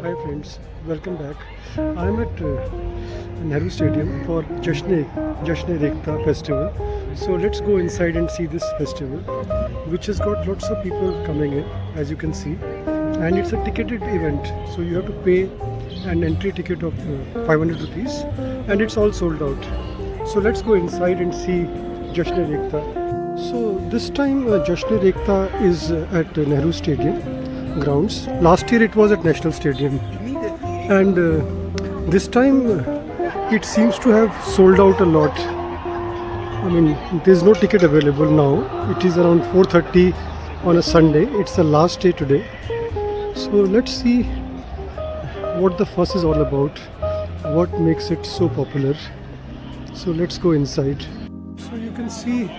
Hi friends, welcome back. I'm at Nehru Stadium for Jashn-e-Ekta festival. So let's go inside and see this festival, which has got lots of people coming in, as you can see. And it's a ticketed event, so you have to pay an entry ticket of 500 rupees, and it's all sold out. So let's go inside and see Jashn-e-Ekta. So this time Jashn-e-Ekta is at Nehru Stadium grounds. Last year it was at National Stadium, and this time it seems to have sold out a lot. I mean, there's no ticket available now. It is around 4:30 on a Sunday. It's the last day today. So let's see what the fuss is all about, what makes it so popular. So let's go inside. So you can see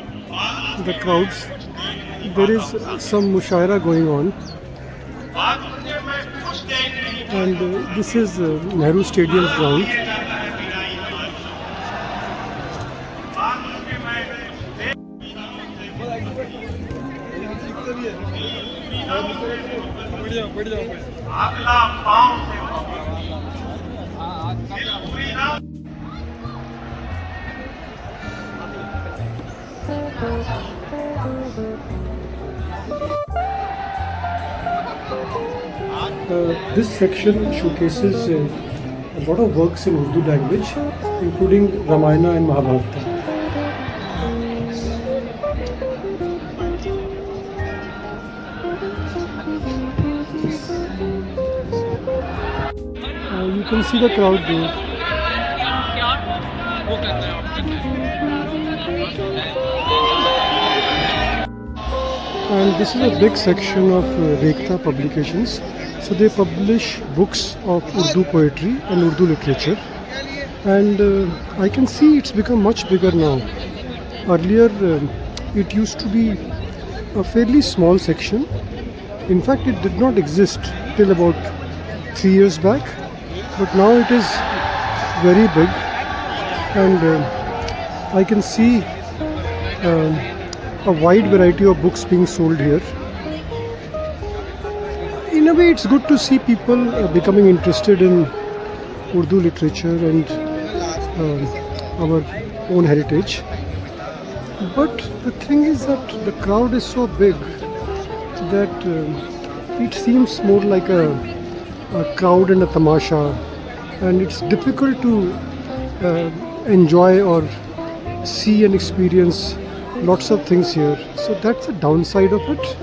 the crowds. There is some mushaira going on. And this is Nehru Stadium's ground. This section showcases a lot of works in Urdu language, including Ramayana and Mahabharata. You can see the crowd there. And this is a big section of Ekta publications. So they publish books of Urdu poetry and Urdu literature. And I can see it's become much bigger now. Earlier it used to be a fairly small section. In fact, it did not exist till about 3 years back. But now it is very big. And I can see a wide variety of books being sold here. In a way, it's good to see people becoming interested in Urdu literature and our own heritage. But the thing is that the crowd is so big that it seems more like a crowd and a tamasha, and it's difficult to enjoy or see and experience lots of things here. So that's the downside of it.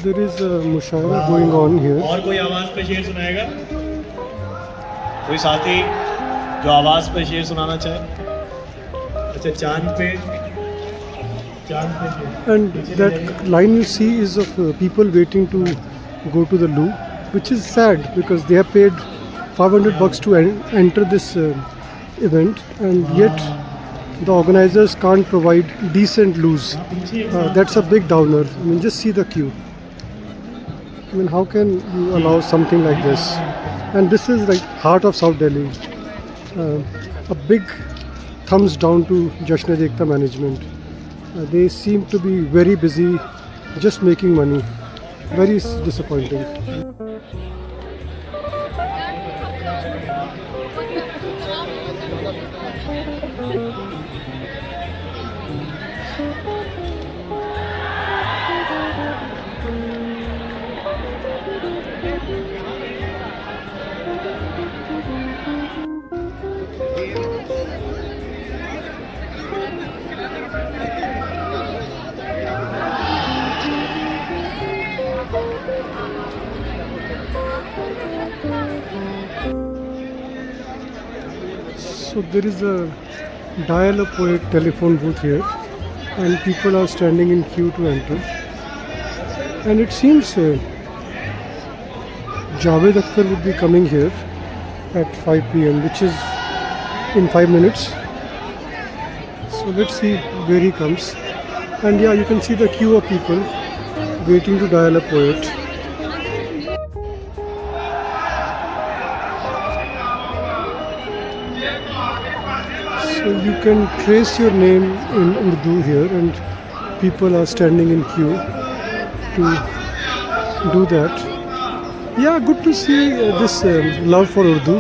There is a mushaira going on here. और कोई आवाज पे शेर सुनाएगा? कोई साथी जो आवाज पे शेर सुनाना चाहे? अच्छा, चांद पे शेर. And that line you see is of people waiting to go to the loo, which is sad because they have paid $500 to enter this event, and yet the organizers can't provide decent loos. That's a big downer. I mean, just see the queue. I mean, how can you allow something like this? And this is like heart of South Delhi. A big thumbs down to Jashn-e-Ekta management. They seem to be very busy just making money. Very disappointing. So there is a dial-a-poet telephone booth here, and people are standing in queue to enter. And it seems Javed Akhtar would be coming here at 5 p.m., which is in 5 minutes. So let's see where he comes. And yeah, you can see the queue of people waiting to dial a poet. So you can trace your name in Urdu here, and people are standing in queue to do that. Yeah, good to see this love for Urdu.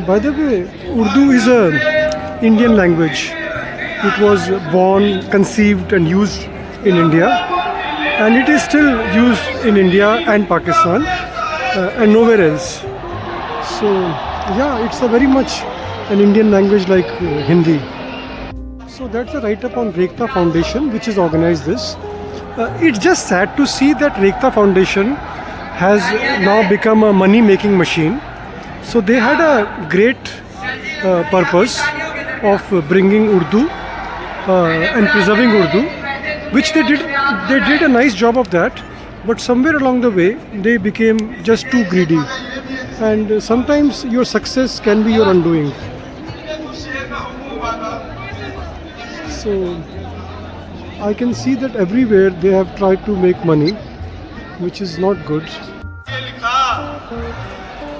By the way, Urdu is a Indian language. It was born, conceived, and used in India, and it is still used in India and Pakistan, and nowhere else. So, yeah, it's a very much an Indian language like Hindi. So that's a write-up on Rekta Foundation, which has organized this. It's just sad to see that Rekta Foundation has now become a money-making machine. So they had a great purpose of bringing Urdu and preserving Urdu, which they did. They did a nice job of that, but somewhere along the way they became just too greedy, and sometimes your success can be your undoing. So I can see that everywhere they have tried to make money, which is not good. ये लिखा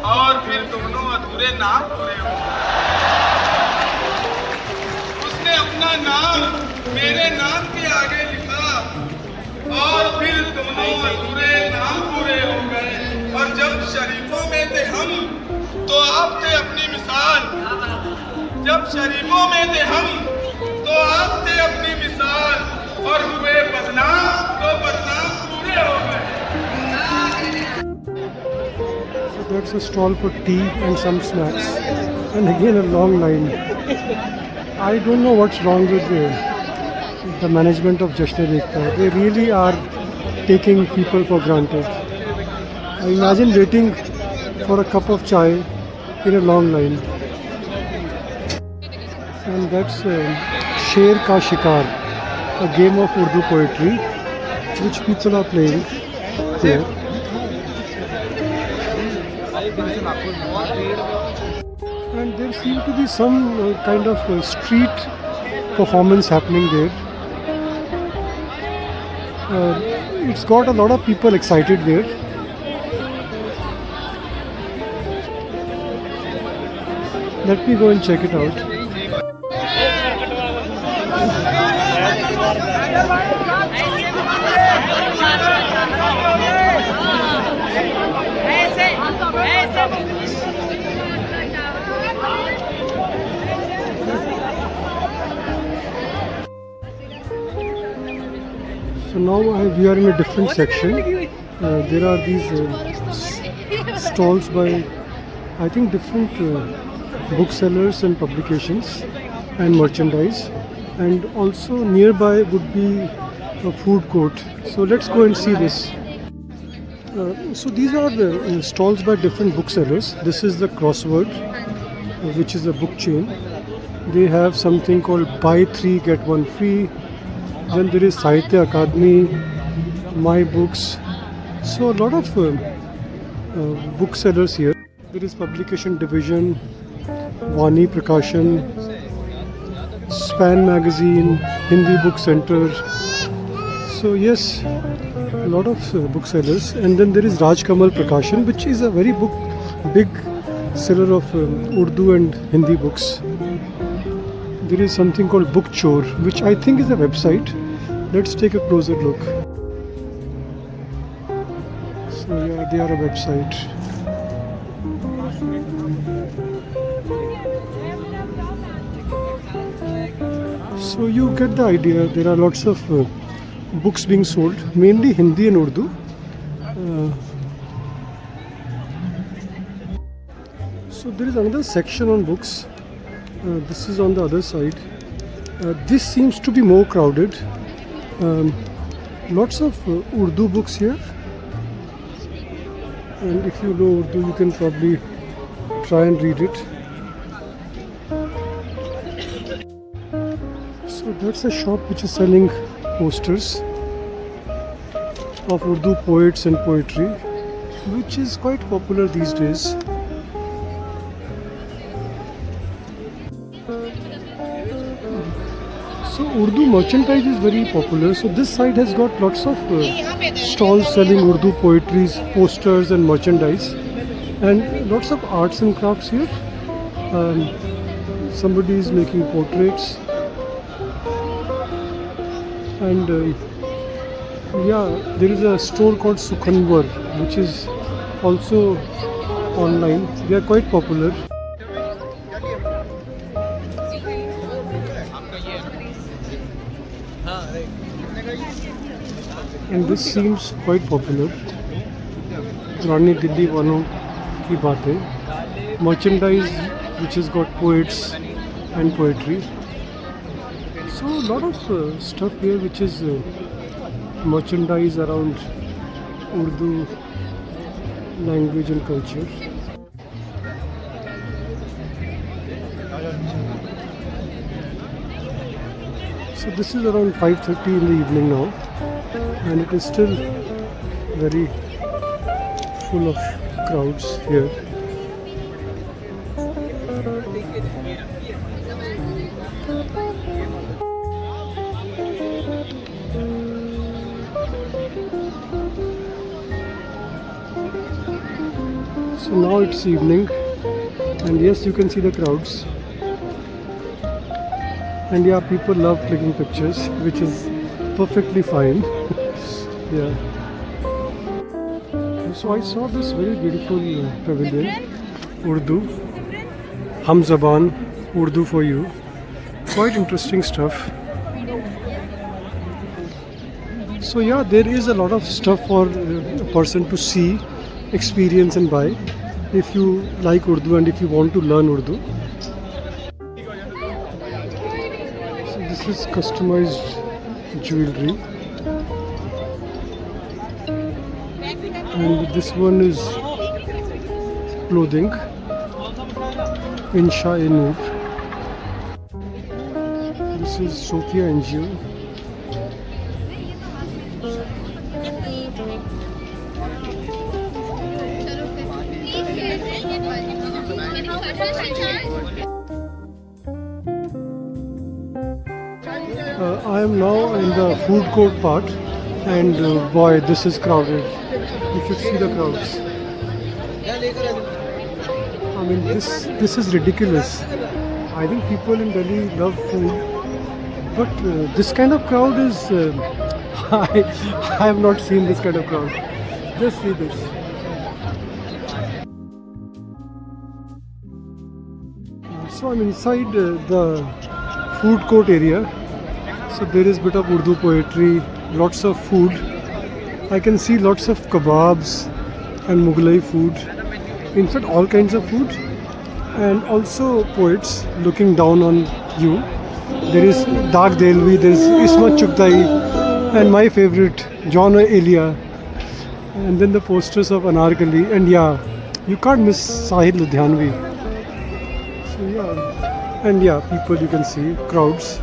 और फिर दोनों अधूरे नाम पूरे हो उसने अपना नाम मेरे नाम के आगे लिखा और फिर दोनों अधूरे नाम पूरे हो गए और जब शरीफों में थे हम तो आप थे अपनी मिसाल जब शरीफों में थे हम तो आप थे अपनी मिसाल और हुए बदनाम तो बदनाम पूरे हो गए So that's a stall for tea and some snacks, and again a long line. I don't know what's wrong with the management of Jashn-e-Ekta. They really are taking people for granted. I imagine waiting for a cup of chai in a long line. And that's Sher Ka Shikar, a game of Urdu poetry which people are playing here. And there seemed to be some kind of street performance happening there. It's got a lot of people excited there. Let me go and check it out. So now we are in a different section. There are these stalls by, I think, different booksellers and publications and merchandise, and also nearby would be a food court. So let's go and see this. So these are the stalls by different booksellers. This is the Crossword, which is a book chain. They have something called Buy 3 Get 1 Free. Then there is Sahitya Akademi, My Books. So a lot of booksellers here. There is Publication Division, Vani Prakashan, Span Magazine, Hindi Book Center. So yes, a lot of booksellers. And then there is Rajkamal Prakashan, which is a very big seller of Urdu and Hindi books. There is something called Book Chore, which I think is a website. Let's take a closer look. So yeah, they are a website. So you get the idea. There are lots of books being sold, mainly Hindi and Urdu. So there is another section on books. This is on the other side. This seems to be more crowded. Lots of Urdu books here. And if you know Urdu, you can probably try and read it. So that's a shop which is selling posters of Urdu poets and poetry, which is quite popular these days. So Urdu merchandise is very popular. So this side has got lots of stalls selling Urdu poetries, posters and merchandise, and lots of arts and crafts here. Somebody is making portraits, and yeah, there is a store called Sukhanwar, which is also online. They are quite popular. And this seems quite popular. Rani Dilli Wano Ki Baatein. Merchandise which has got poets and poetry. So a lot of stuff here which is merchandise around Urdu language and culture. So this is around 5:30 in the evening now, and it is still very full of crowds here. So now it's evening, and yes, you can see the crowds. And yeah, people love clicking pictures, which is perfectly fine. Yeah. So I saw this very beautiful pavilion, Urdu, Hum Zaban, Urdu for you. Quite interesting stuff. So yeah, there is a lot of stuff for a person to see, experience and buy if you like Urdu and if you want to learn Urdu. So this is customized jewelry, and this one is clothing, Insha-e-Noor. This is Sophia NGO. I am now in the food court part, and boy, this is crowded. You should see the crowds. I mean, this is ridiculous. I think people in Delhi love food, but this kind of crowd is I have not seen this kind of crowd. Just see this. So I'm inside the food court area. So there is bit of Urdu poetry, lots of food. I can see lots of kebabs and Mughlai food. In fact, all kinds of food, and also poets looking down on you. There is Dag Delvi, there is Ismat Chugtai, and my favorite John Elia, and then the posters of Anarkali, and yeah, you can't miss Sahil Ludhianvi. So yeah, and yeah, people you can see, crowds.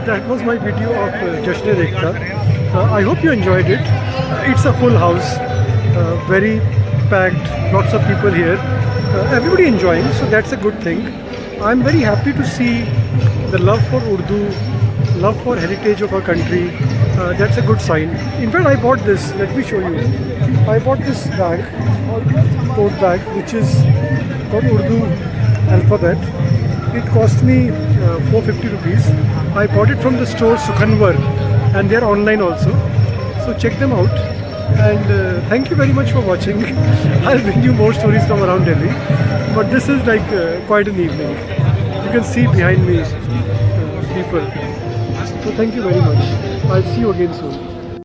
That was my video of Jashn-e-Rekhta. I hope you enjoyed it. It's a full house, very packed, lots of people here. Everybody enjoying, so that's a good thing. I'm very happy to see the love for Urdu, love for heritage of our country. That's a good sign. In fact, I bought this. Let me show you. I bought this bag, tote bag, which is got Urdu alphabet. It cost me 450 rupees. I bought it from the store Sukhanwar, and they are online also. So check them out. And thank you very much for watching. I'll bring you more stories from around Delhi. But this is like quite an evening. You can see behind me people. So thank you very much. I'll see you again soon.